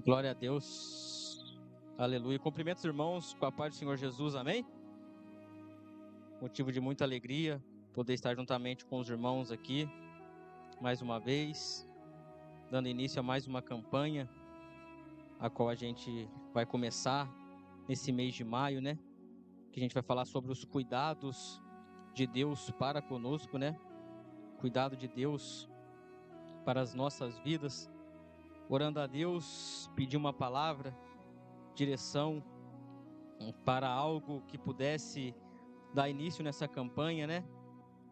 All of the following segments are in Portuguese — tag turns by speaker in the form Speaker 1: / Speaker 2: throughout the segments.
Speaker 1: Glória a Deus, aleluia. Cumprimentos, irmãos, com a paz do Senhor Jesus, amém? Motivo de muita alegria poder estar juntamente com os irmãos aqui, mais uma vez, dando início a mais uma campanha, a qual a gente vai começar nesse mês de maio, né? Que a gente vai falar sobre os cuidados de Deus para conosco, né? Cuidado de Deus para as nossas vidas. Orando a Deus, pedir uma palavra, direção para algo que pudesse dar início nessa campanha, né?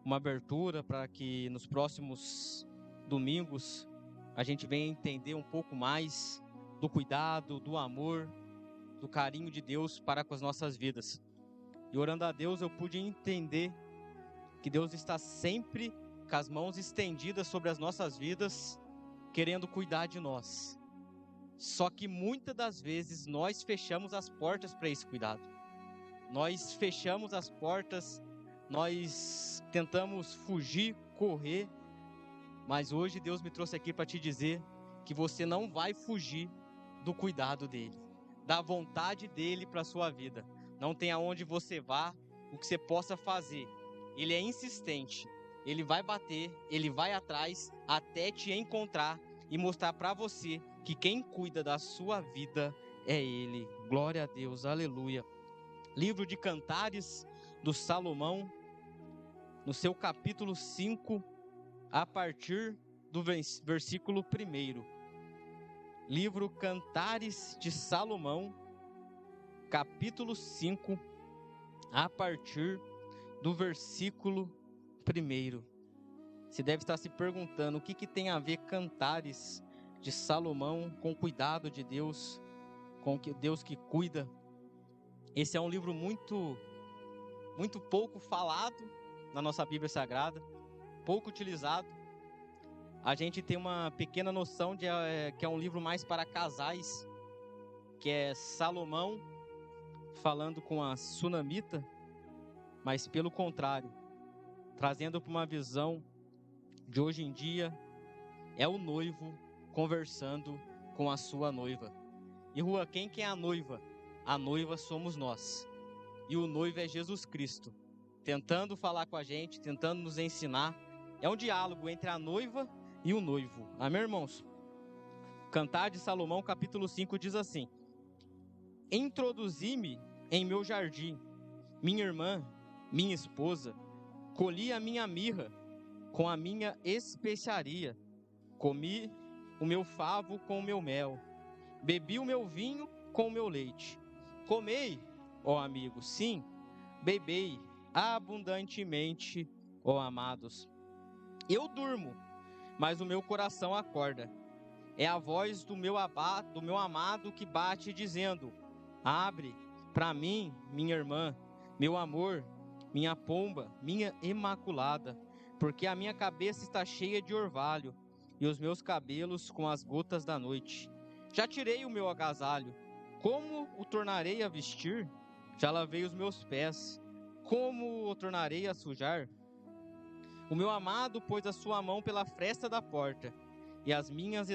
Speaker 1: Uma abertura para que nos próximos domingos a gente venha entender um pouco mais do cuidado, do amor, do carinho de Deus para com as nossas vidas. E orando a Deus eu pude entender que Deus está sempre com as mãos estendidas sobre as nossas vidas, querendo cuidar de nós. Só que muitas das vezes nós fechamos as portas para esse cuidado. Nós fechamos as portas, nós tentamos fugir, correr, mas hoje Deus me trouxe aqui para te dizer que você não vai fugir do cuidado dele, da vontade dele para a sua vida. Não tem aonde você vá, o que você possa fazer. Ele é insistente, ele vai bater, ele vai atrás até te encontrar e mostrar para você que quem cuida da sua vida é ele. Glória a Deus, aleluia. Livro de Cantares do Salomão, no seu capítulo 5, a partir do versículo 1. Livro Cantares de Salomão, capítulo 5, a partir do versículo 1. Você deve estar se perguntando o que tem a ver Cantares de Salomão com o cuidado de Deus, com Deus que cuida. Esse é um livro muito pouco falado na nossa Bíblia Sagrada, pouco utilizado. A gente tem uma pequena noção de que é um livro mais para casais, que é Salomão falando com a Sunamita, mas pelo contrário, trazendo para uma visão de hoje em dia, é o noivo conversando com a sua noiva. E Rua, quem que é a noiva? A noiva somos nós. E o noivo é Jesus Cristo, tentando falar com a gente, tentando nos ensinar. É um diálogo entre a noiva e o noivo. Amém, irmãos? Cantar de Salomão, capítulo 5, diz assim: Introduzi-me em meu jardim, minha irmã, minha esposa, colhi a minha mirra com a minha especiaria, comi o meu favo com o meu mel, bebi o meu vinho com o meu leite. Comei, ó amigos, sim, bebei abundantemente, ó amados. Eu durmo, mas o meu coração acorda. É a voz do meu amado que bate dizendo: abre para mim, minha irmã, meu amor, minha pomba, minha imaculada, porque a minha cabeça está cheia de orvalho e os meus cabelos com as gotas da noite. Já tirei o meu agasalho, como o tornarei a vestir? Já lavei os meus pés, como o tornarei a sujar? O meu amado pôs a sua mão pela fresta da porta, e as minhas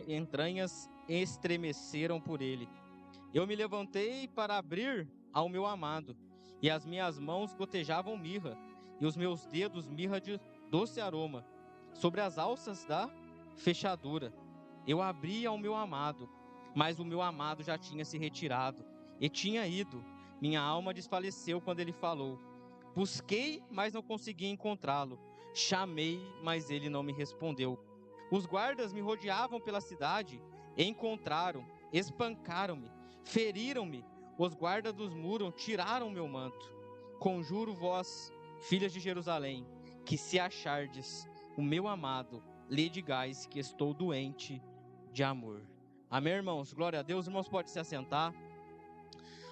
Speaker 1: entranhas estremeceram por ele. Eu me levantei para abrir ao meu amado, e as minhas mãos gotejavam mirra, e os meus dedos mirra de doce aroma, sobre as alças da fechadura. Eu abri ao meu amado, mas o meu amado já tinha se retirado, e tinha ido. Minha alma desfaleceu quando ele falou. Busquei, mas não consegui encontrá-lo. Chamei, mas ele não me respondeu. Os guardas me rodeavam pela cidade, encontraram, espancaram-me, feriram-me. Os guardas dos muros tiraram meu manto. Conjuro vós, filhas de Jerusalém, que se achardes o meu amado, lhe digais que estou doente de amor. Amém, irmãos? Glória a Deus. Irmãos, pode se assentar,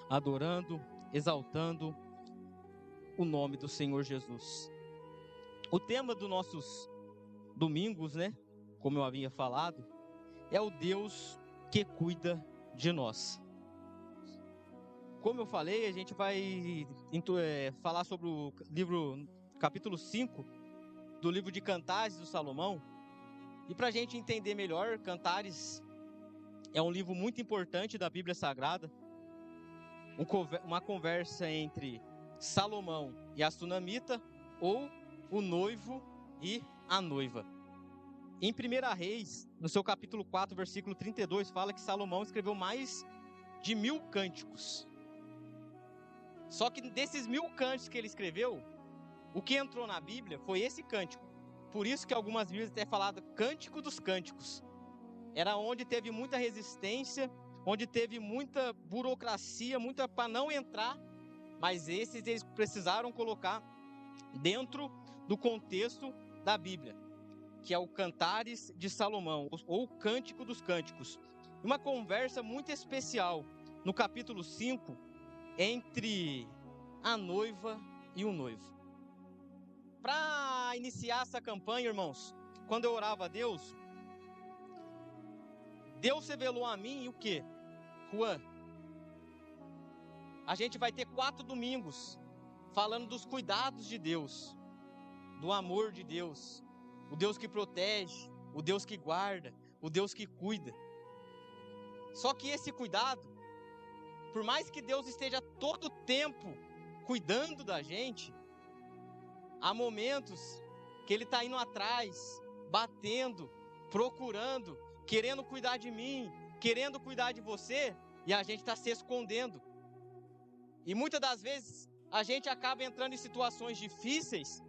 Speaker 1: adorando, exaltando o nome do Senhor Jesus. O tema dos nossos domingos, né, como eu havia falado, é o Deus que cuida de nós. Como eu falei, a gente vai falar sobre o livro, capítulo 5, do livro de Cantares do Salomão. E para a gente entender melhor, Cantares É um livro muito importante da Bíblia Sagrada. Uma conversa entre Salomão e a sunamita, ou o noivo e a noiva. Em 1 Reis, no seu capítulo 4, versículo 32, fala que Salomão escreveu mais de 1000 cânticos. Só que desses 1000 cânticos que ele escreveu, o que entrou na Bíblia foi esse cântico. Por isso que algumas Bíblias até falado Cântico dos Cânticos. Era onde teve muita resistência, onde teve muita burocracia, muita para não entrar, mas esses eles precisaram colocar dentro do contexto da Bíblia, que é o Cantares de Salomão, ou o Cântico dos Cânticos. Uma conversa muito especial no capítulo 5, entre a noiva e o noivo. Para iniciar essa campanha, irmãos, quando eu orava a Deus, Deus revelou a mim o quê? Juan, a gente vai ter 4 domingos falando dos cuidados de Deus, do amor de Deus, o Deus que protege, o Deus que guarda, o Deus que cuida. Só que esse cuidado, por mais que Deus esteja todo o tempo cuidando da gente, há momentos que Ele está indo atrás, batendo, procurando, querendo cuidar de mim, querendo cuidar de você, e a gente está se escondendo. E muitas das vezes a gente acaba entrando em situações difíceis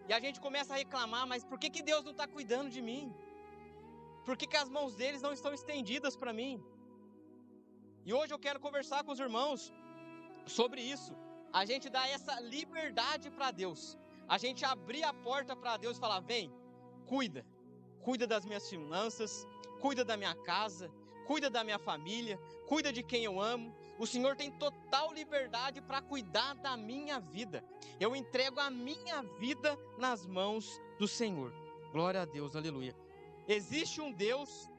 Speaker 1: e a gente começa a reclamar, mas por que Deus não está cuidando de mim? Por que as mãos deles não estão estendidas para mim? E hoje eu quero conversar com os irmãos sobre isso. A gente dá essa liberdade para Deus. A gente abrir a porta para Deus e falar, vem, cuida das minhas finanças, cuida da minha casa, cuida da minha família, cuida de quem eu amo. O Senhor tem total liberdade para cuidar da minha vida. Eu entrego a minha vida nas mãos do Senhor. Glória a Deus, aleluia. Existe um Deus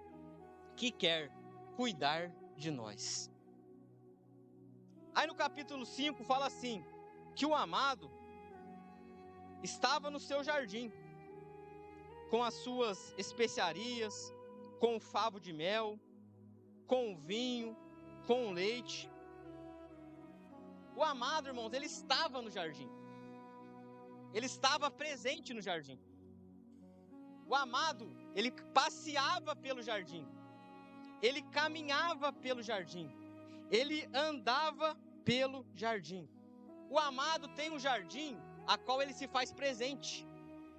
Speaker 1: que quer cuidar de nós. Aí no capítulo 5 fala assim, que o amado estava no seu jardim, com as suas especiarias, com o favo de mel, com o vinho, com o leite. O amado, irmãos, ele estava no jardim. Ele estava presente no jardim. O amado, ele passeava pelo jardim. Ele caminhava pelo jardim. Ele andava pelo jardim. O amado tem um jardim a qual ele se faz presente,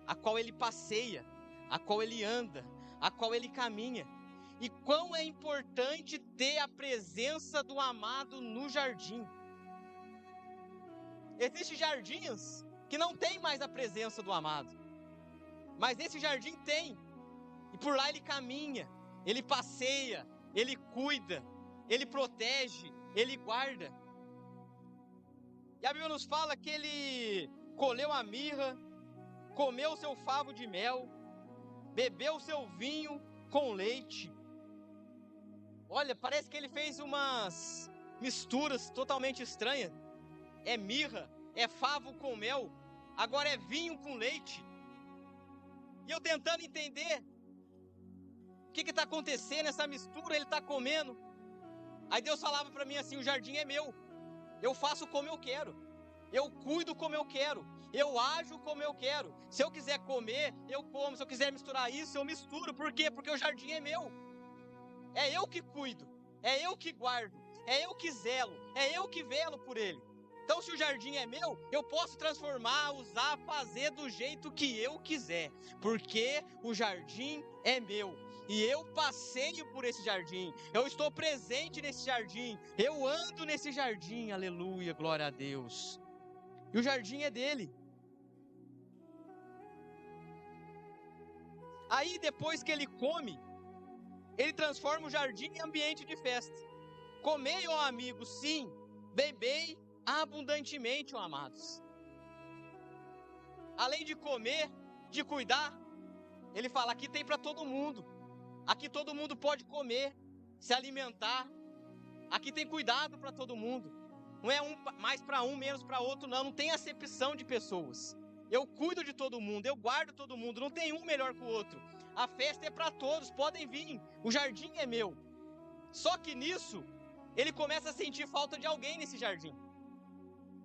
Speaker 1: a qual ele passeia, a qual ele anda, a qual ele caminha. E quão é importante ter a presença do amado no jardim. Existem jardins que não tem mais a presença do amado, mas esse jardim tem. E por lá ele caminha, ele passeia, ele cuida, ele protege, ele guarda. E a Bíblia nos fala que ele colheu a mirra, comeu o seu favo de mel, bebeu o seu vinho com leite. Olha, parece que ele fez umas misturas totalmente estranhas. É mirra, é favo com mel, agora é vinho com leite. E eu tentando entender o que está acontecendo, essa mistura, ele está comendo. Aí Deus falava para mim assim, o jardim é meu, eu faço como eu quero, eu cuido como eu quero, eu ajo como eu quero. Se eu quiser comer, eu como, se eu quiser misturar isso, eu misturo. Por quê? Porque o jardim é meu. É eu que cuido, é eu que guardo, é eu que zelo, é eu que velo por ele. Então se o jardim é meu, eu posso transformar, usar, fazer do jeito que eu quiser, porque o jardim é meu. E eu passeio por esse jardim, eu estou presente nesse jardim, eu ando nesse jardim, aleluia, glória a Deus. E o jardim é dele. Aí depois que ele come, ele transforma o jardim em ambiente de festa. Comei, ó amigos, sim, bebei abundantemente, ó amados. Além de comer, de cuidar, ele fala, aqui tem para todo mundo. Aqui todo mundo pode comer, se alimentar. Aqui tem cuidado para todo mundo. Não é um mais para um, menos para outro, não. Não tem acepção de pessoas. Eu cuido de todo mundo, eu guardo todo mundo. Não tem um melhor que o outro. A festa é para todos, podem vir. O jardim é meu.
Speaker 2: Só que nisso, ele começa a sentir falta de alguém nesse jardim.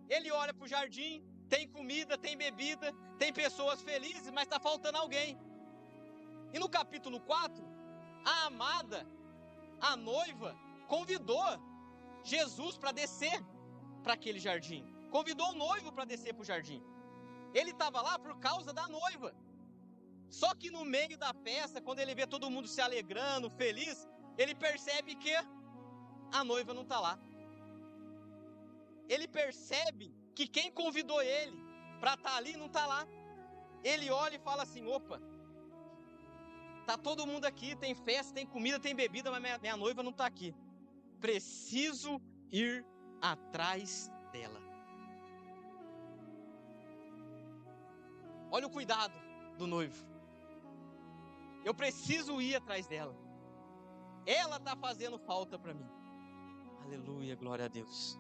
Speaker 2: Ele olha para o jardim, tem comida, tem bebida, tem pessoas felizes, mas está faltando alguém. E no capítulo 4, a amada, a noiva, convidou Jesus para descer para aquele jardim. Convidou o noivo para descer para o jardim. Ele estava lá por causa da noiva. Só que no meio da festa, quando ele vê todo mundo se alegrando, feliz, ele percebe que a noiva não está lá. Ele percebe que quem convidou ele para estar ali não está lá. Ele olha e fala assim, opa, tá todo mundo aqui, tem festa, tem comida, tem bebida, mas minha noiva não está aqui. Preciso ir atrás dela. Olha o cuidado do noivo. Eu preciso ir atrás dela. Ela está fazendo falta para mim. Aleluia, glória a Deus.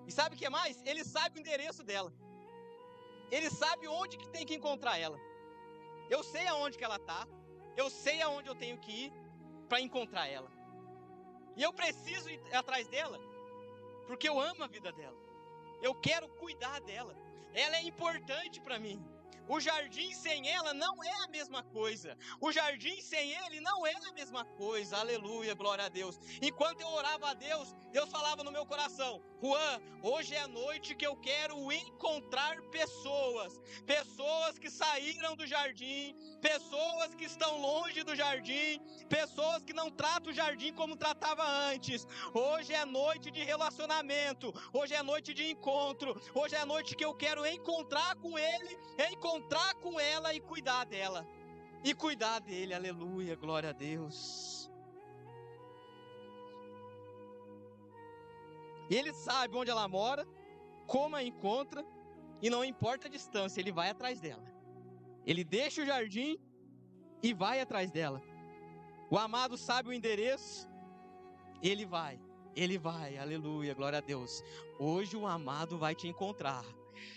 Speaker 2: E sabe o que mais? Ele sabe o endereço dela. Ele sabe onde que tem que encontrar ela. Eu sei aonde que ela está. Eu sei aonde eu tenho que ir para encontrar ela. E eu preciso ir atrás dela, porque eu amo a vida dela. Eu quero cuidar dela. Ela é importante para mim. O jardim sem ela não é a mesma coisa. O jardim sem ele não é a mesma coisa. Aleluia, glória a Deus. Enquanto eu orava a Deus, Deus falava no meu coração, Juan, hoje é a noite que eu quero encontrar pessoas. Pessoas que saíram do jardim, pessoas que estão longe do jardim, pessoas que não tratam o jardim como tratava antes. Hoje é noite de relacionamento, hoje é noite de encontro, hoje é a noite que eu quero encontrar com ele, encontrar com ela e cuidar dela. E cuidar dele, aleluia, glória a Deus. E ele sabe onde ela mora, como a encontra, e não importa a distância, ele vai atrás dela. Ele deixa o jardim e vai atrás dela. O amado sabe o endereço, ele vai, aleluia, glória a Deus. Hoje o amado vai te encontrar.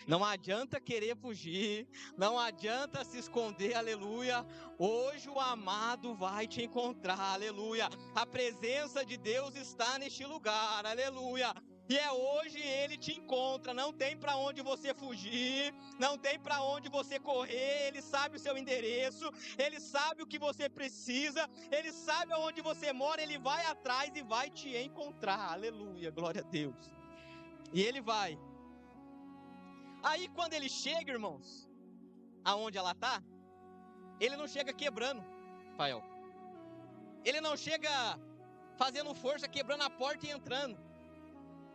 Speaker 2: Não adianta querer fugir, não adianta se esconder, aleluia. Hoje o amado vai te encontrar, aleluia. A presença de Deus está neste lugar, aleluia. E é hoje ele te encontra, não tem para onde você fugir, não tem para onde você correr, ele sabe o seu endereço, ele sabe o que você precisa, ele sabe aonde você mora, ele vai atrás e vai te encontrar, aleluia, glória a Deus. E ele vai. Aí quando ele chega, irmãos, aonde ela está, ele não chega quebrando, Rafael. Ele não chega fazendo força, quebrando a porta e entrando.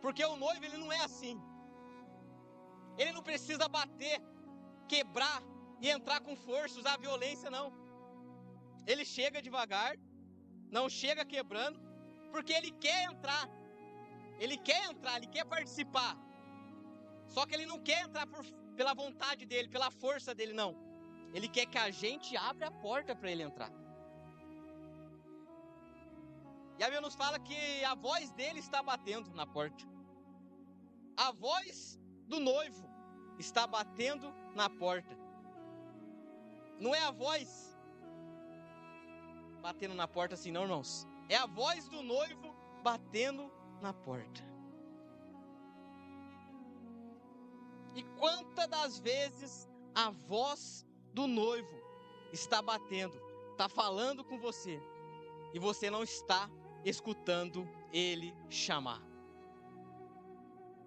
Speaker 2: Porque o noivo, ele não é assim. Ele não precisa bater, quebrar e entrar com força, usar violência, não. Ele chega devagar, não chega quebrando, porque ele quer entrar. Ele quer participar. Só que ele não quer entrar pela vontade dele, pela força dele, não. Ele quer que a gente abra a porta para ele entrar. E a Bíblia nos fala que a voz dele está batendo na porta. A voz do noivo está batendo na porta. Não é a voz batendo na porta assim, não, irmãos. É a voz do noivo batendo na porta. E quantas das vezes a voz do noivo está batendo, está falando com você, e você não está escutando ele chamar?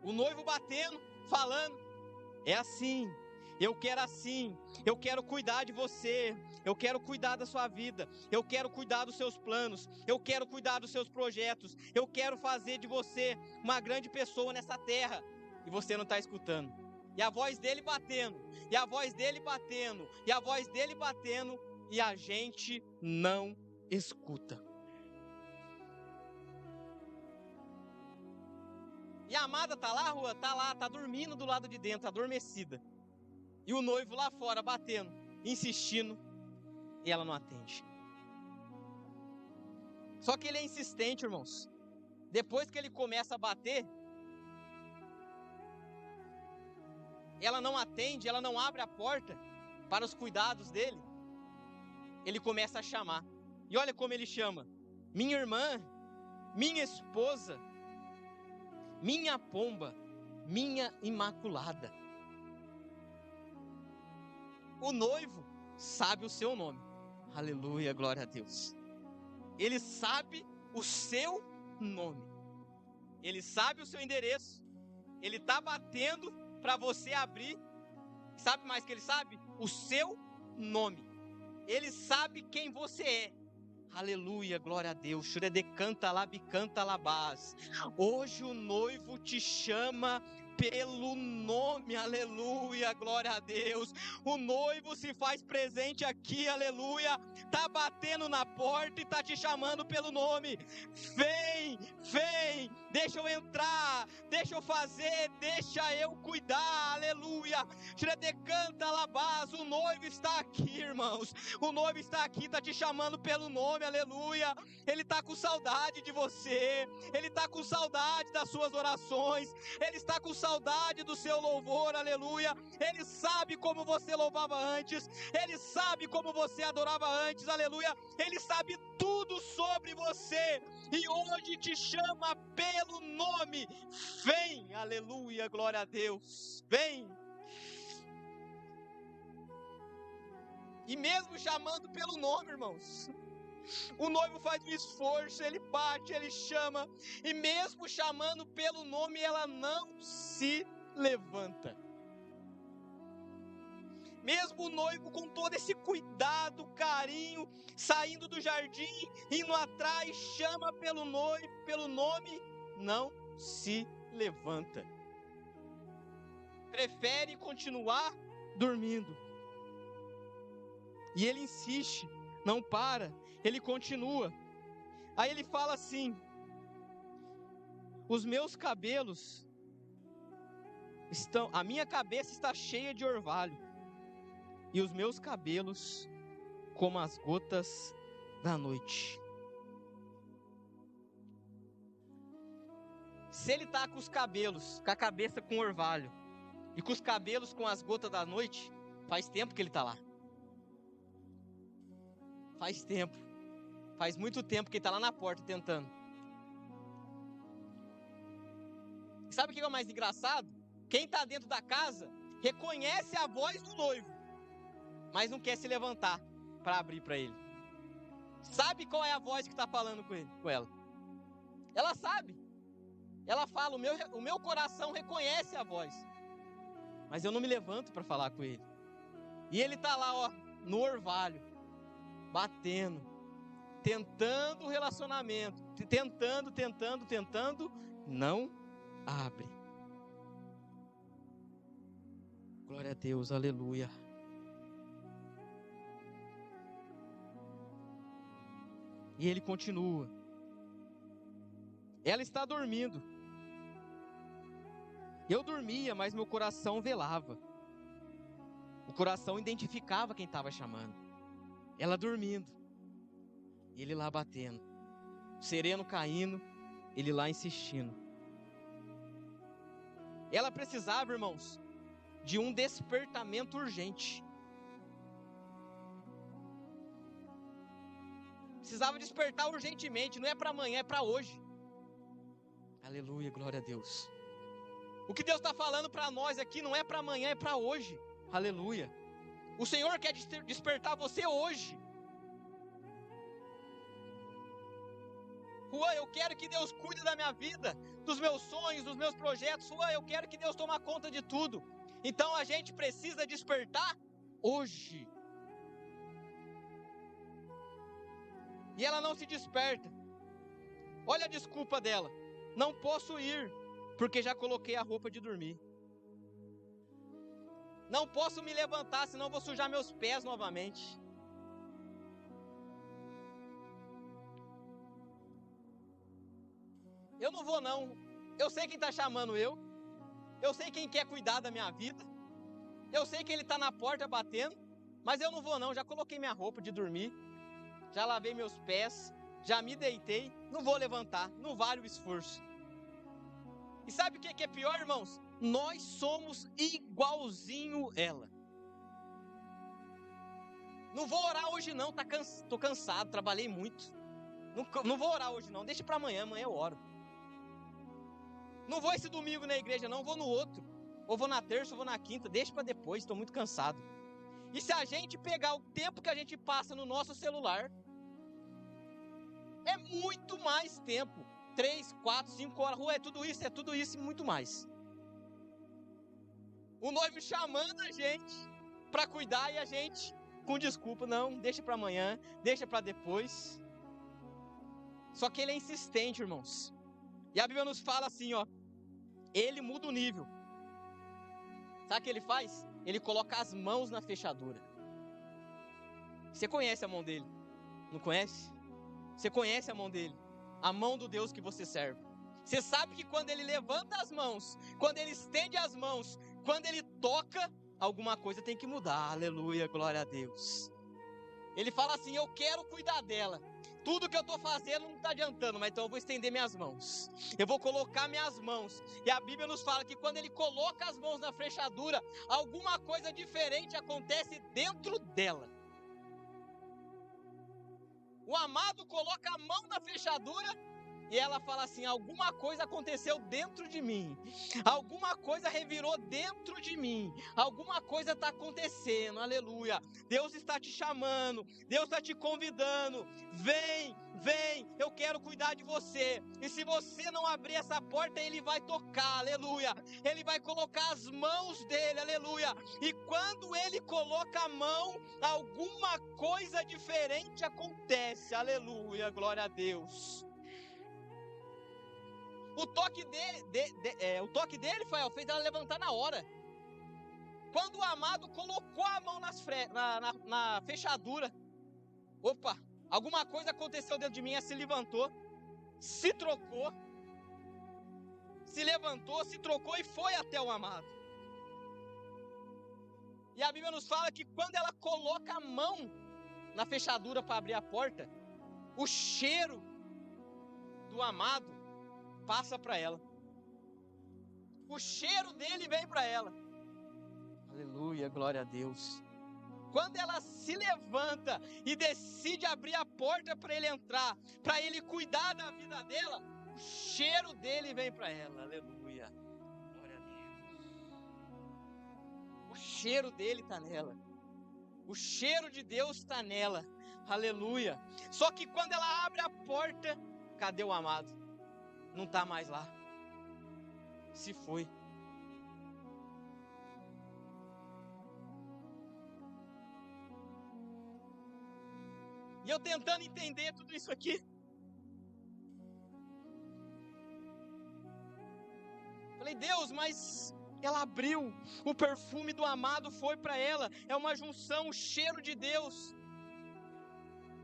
Speaker 2: O noivo batendo, falando, é assim, eu quero cuidar de você, eu quero cuidar da sua vida, eu quero cuidar dos seus planos, eu quero cuidar dos seus projetos, eu quero fazer de você uma grande pessoa nessa terra, e você não está escutando. E a voz dele batendo, e a voz dele batendo, e a voz dele batendo, e a gente não escuta. E a amada tá lá, Rua? Tá lá, tá dormindo do lado de dentro, adormecida. E o noivo lá fora batendo, insistindo, e ela não atende. Só que ele é insistente, irmãos. Depois que ele começa a bater, ela não atende, ela não abre a porta para os cuidados dele. Ele começa a chamar. E olha como ele chama: minha irmã, minha esposa, minha pomba, minha imaculada. O noivo sabe o seu nome. Aleluia, glória a Deus. Ele sabe o seu nome. Ele sabe o seu endereço. Ele está batendo para você abrir. Sabe mais que ele sabe? O seu nome. Ele sabe quem você é. Aleluia, glória a Deus. Shurede canta labicanta labás. Hoje o noivo te chama pelo nome, aleluia, glória a Deus. O noivo se faz presente aqui, aleluia. Tá batendo na porta e tá te chamando pelo nome. Vem, vem, deixa eu entrar, deixa eu fazer, deixa eu cuidar, aleluia. Shurede canta labás. O noivo está aqui, irmãos. O noivo está aqui, tá te chamando pelo nome, aleluia. Ele tá com saudade de você. Ele tá com saudade das suas orações. Ele está com saudade do seu louvor, aleluia. Ele sabe como você louvava antes. Ele sabe como você adorava antes, aleluia. Ele sabe tudo sobre você. E hoje te chama pelo nome. Vem, aleluia, glória a Deus. Vem. E mesmo chamando pelo nome, irmãos, o noivo faz um esforço, ele bate, ele chama, e mesmo chamando pelo nome, ela não se levanta. Mesmo o noivo com todo esse cuidado, carinho, saindo do jardim, indo atrás, chama pelo nome, não se levanta. Prefere continuar dormindo. E ele insiste, não para, ele continua. Aí ele fala assim: os meus cabelos a minha cabeça está cheia de orvalho, e os meus cabelos como as gotas da noite. Se ele está com os cabelos, com a cabeça com orvalho, e com os cabelos com as gotas da noite, faz tempo que ele está lá. Faz tempo. Faz muito tempo que ele está lá na porta tentando. E sabe o que é o mais engraçado? Quem está dentro da casa reconhece a voz do noivo, mas não quer se levantar para abrir para ele. Sabe qual é a voz que está falando com ela? Ela sabe. Ela fala: o meu coração reconhece a voz, mas eu não me levanto para falar com ele. E ele está lá, ó, no orvalho, batendo, tentando o relacionamento, tentando, não abre. Glória a Deus, aleluia. E ele continua. Ela está dormindo. Eu dormia, mas meu coração velava. O coração identificava quem estava chamando. Ela dormindo, e ele lá batendo, o sereno caindo, ele lá insistindo. Ela precisava, irmãos, de um despertamento urgente. Precisava despertar urgentemente, não é para amanhã, é para hoje. Aleluia, glória a Deus. O que Deus está falando para nós aqui não é para amanhã, é para hoje. Aleluia. O Senhor quer despertar você hoje. Juan, eu quero que Deus cuide da minha vida, dos meus sonhos, dos meus projetos. Juan, eu quero que Deus tome conta de tudo. Então a gente precisa despertar hoje. E ela não se desperta. Olha a desculpa dela: não posso ir, porque já coloquei a roupa de dormir. Não posso me levantar, senão vou sujar meus pés novamente. Eu não vou não. Eu sei quem está chamando eu. Eu sei quem quer cuidar da minha vida. Eu sei que ele está na porta batendo. Mas eu não vou não. Já coloquei minha roupa de dormir. Já lavei meus pés. Já me deitei. Não vou levantar. Não vale o esforço. E sabe o que é pior, irmãos? Nós somos igualzinho ela. Não vou orar hoje não. Tô cansado. Trabalhei muito. Não vou orar hoje não, deixa para amanhã eu oro. Não vou esse domingo na igreja não, vou no outro. Ou vou na terça, ou vou na quinta, deixa para depois, estou muito cansado. E se a gente pegar o tempo que a gente passa no nosso celular, é muito mais tempo. 3, 4, 5 horas, é tudo isso e muito mais. O noivo chamando a gente para cuidar e a gente com desculpa, não, deixa para amanhã, deixa para depois. Só que ele é insistente, irmãos. E a Bíblia nos fala assim, ó, ele muda o nível. Sabe o que ele faz? Ele coloca as mãos na fechadura. Você conhece a mão dele? Não conhece? Você conhece a mão dele? A mão do Deus que você serve. Você sabe que quando ele levanta as mãos, quando ele estende as mãos, quando ele toca, alguma coisa tem que mudar. Aleluia, glória a Deus. Ele fala assim, eu quero cuidar dela. Tudo que eu estou fazendo não está adiantando, mas então eu vou estender minhas mãos. Eu vou colocar minhas mãos. E a Bíblia nos fala que quando ele coloca as mãos na fechadura, alguma coisa diferente acontece dentro dela. O amado coloca a mão na fechadura e ela fala assim, alguma coisa aconteceu dentro de mim. Alguma coisa revirou dentro de mim. Alguma coisa está acontecendo, aleluia. Deus está te chamando, Deus está te convidando. Vem, eu quero cuidar de você. E se você não abrir essa porta, ele vai tocar, aleluia. Ele vai colocar as mãos dele, aleluia. E quando ele coloca a mão, alguma coisa diferente acontece, aleluia, glória a Deus. O toque dele fez ela levantar na hora. Quando o amado colocou a mão na fechadura, opa, alguma coisa aconteceu dentro de mim, ela se levantou, se trocou, se levantou, se trocou e foi até o amado. E a Bíblia nos fala que quando ela coloca a mão na fechadura para abrir a porta, o cheiro do amado passa para ela. O cheiro dele vem para ela. Aleluia, glória a Deus. Quando ela se levanta e decide abrir a porta para ele entrar, para ele cuidar da vida dela, o cheiro dele vem para ela. Aleluia, glória a Deus. O cheiro dele está nela. O cheiro de Deus está nela. Aleluia. Só que quando ela abre a porta, cadê o amado? Não está mais lá. Se foi. E eu tentando entender tudo isso aqui. Falei, Deus, mas ela abriu. O perfume do amado foi para ela. É uma junção, o cheiro de Deus.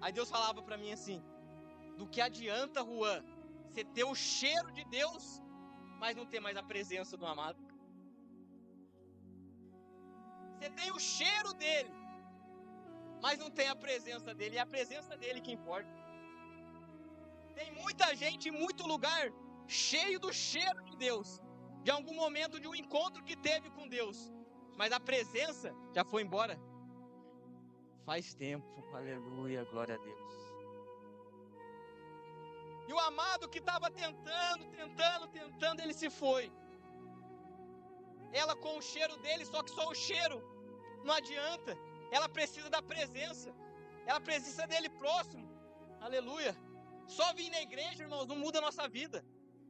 Speaker 2: Aí Deus falava para mim assim, do que adianta, Juan, você ter o cheiro de Deus, mas não ter mais a presença do amado? Você tem o cheiro dele, mas não tem a presença dele, é a presença dele que importa. Tem muita gente em muito lugar cheio do cheiro de Deus, de algum momento de um encontro que teve com Deus, mas a presença já foi embora. Faz tempo, aleluia, glória a Deus. E o amado que estava tentando, ele se foi. Ela com o cheiro dele, só que só o cheiro não adianta. Ela precisa da presença. Ela precisa dele próximo. Aleluia. Só vir na igreja, irmãos, não muda a nossa vida.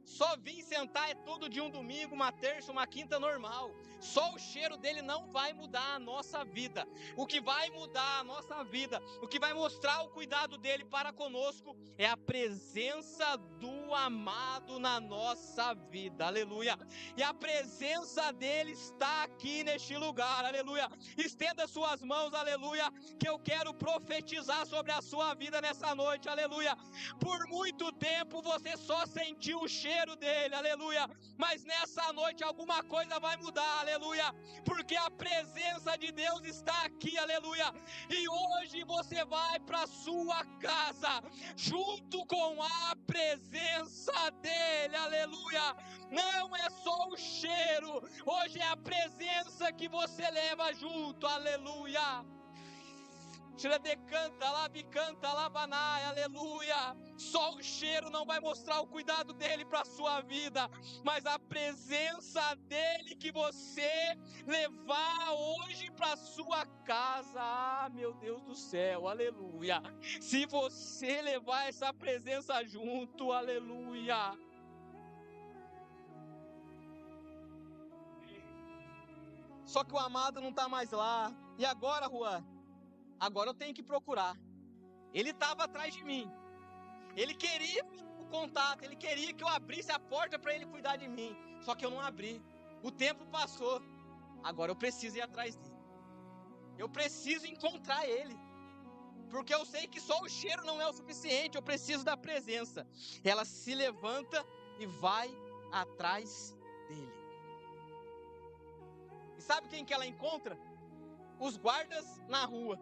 Speaker 2: Só vir sentar é todo dia um domingo, uma terça, uma quinta normal. Só o cheiro dele não vai mudar a nossa vida. O que vai mudar a nossa vida, o que vai mostrar o cuidado dele para conosco, é a presença do amado na nossa vida. Aleluia. E a presença dele está aqui neste lugar. Aleluia. Estenda suas mãos, aleluia, que eu quero profetizar sobre a sua vida nessa noite. Aleluia. Por muito tempo você só sentiu o cheiro dele, aleluia, mas nessa noite alguma coisa vai mudar, aleluia, porque a presença de Deus está aqui, aleluia, e hoje você vai para sua casa, junto com a presença dele, aleluia. Não é só o cheiro, hoje é a presença que você leva junto, aleluia. Canta lá, bicanta lá, banai, aleluia. Só o cheiro não vai mostrar o cuidado dele para a sua vida, mas a presença dele que você levar hoje para a sua casa. Ah, meu Deus do céu, aleluia. Se você levar essa presença junto, aleluia. Só que o amado não está mais lá. E agora, Juan? Agora eu tenho que procurar. Ele estava atrás de mim. Ele queria o contato, ele queria que eu abrisse a porta para ele cuidar de mim. Só que eu não abri. O tempo passou. Agora eu preciso ir atrás dele. Eu preciso encontrar ele. Porque eu sei que só o cheiro não é o suficiente. Eu preciso da presença. Ela se levanta e vai atrás dele. E sabe quem que ela encontra? Os guardas na rua.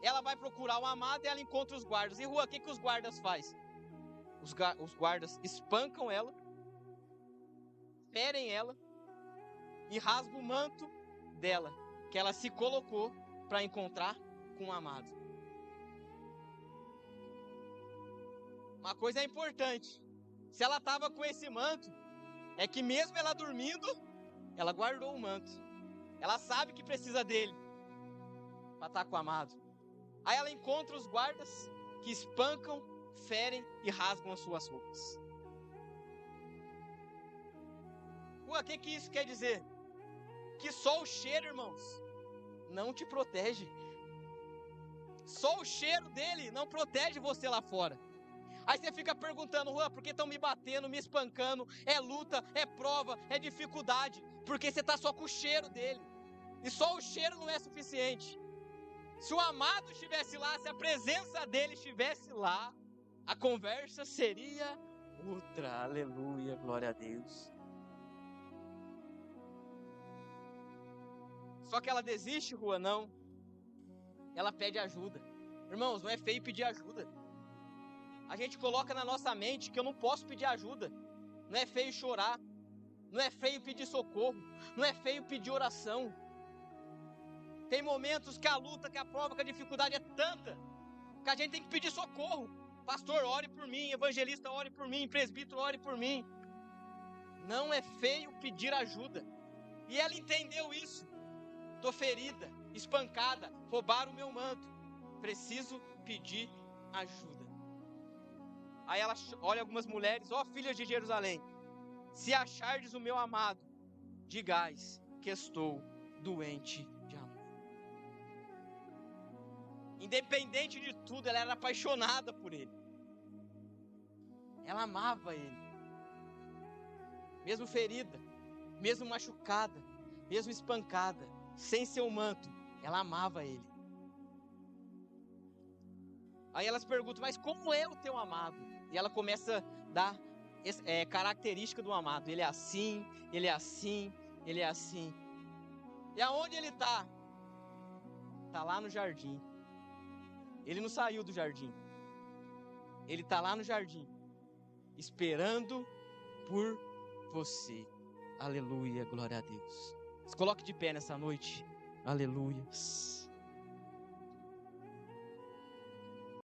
Speaker 2: Ela vai procurar o amado e ela encontra os guardas. E Rua, o que os guardas fazem? Os guardas espancam ela, ferem ela e rasgam o manto dela, que ela se colocou para encontrar com o amado. Uma coisa é importante: se ela estava com esse manto, é que mesmo ela dormindo, ela guardou o manto. Ela sabe que precisa dele para estar com o amado. Aí ela encontra os guardas que espancam, ferem e rasgam as suas roupas. O que isso quer dizer? Que só o cheiro, irmãos, não te protege. Só o cheiro dele não protege você lá fora. Aí você fica perguntando: Juan, por que estão me batendo, me espancando? É luta, é prova, é dificuldade. Porque você está só com o cheiro dele. E só o cheiro não é suficiente. Se o amado estivesse lá, se a presença dele estivesse lá, a conversa seria outra. Aleluia, glória a Deus. Só que ela desiste, Juan, não. Ela pede ajuda. Irmãos, não é feio pedir ajuda. A gente coloca na nossa mente que eu não posso pedir ajuda. Não é feio chorar. Não é feio pedir socorro. Não é feio pedir oração. Tem momentos que a luta, que a prova, que a dificuldade é tanta, que a gente tem que pedir socorro. Pastor, ore por mim. Evangelista, ore por mim. Presbítero, ore por mim. Não é feio pedir ajuda. E ela entendeu isso. Estou ferida, espancada, roubaram o meu manto. Preciso pedir ajuda. Aí ela olha algumas mulheres: ó filhas de Jerusalém, se achardes o meu amado, digais que estou doente de amor. Independente de tudo, ela era apaixonada por ele. Ela amava ele. Mesmo ferida, mesmo machucada, mesmo espancada, sem seu manto, ela amava ele. Aí elas perguntam: mas como é o teu amado? E ela começa a dar característica do amado. Ele é assim, ele é assim, ele é assim. E aonde ele está? Está lá no jardim. Ele não saiu do jardim. Ele está lá no jardim, esperando por você. Aleluia, glória a Deus. Se coloque de pé nessa noite. Aleluia.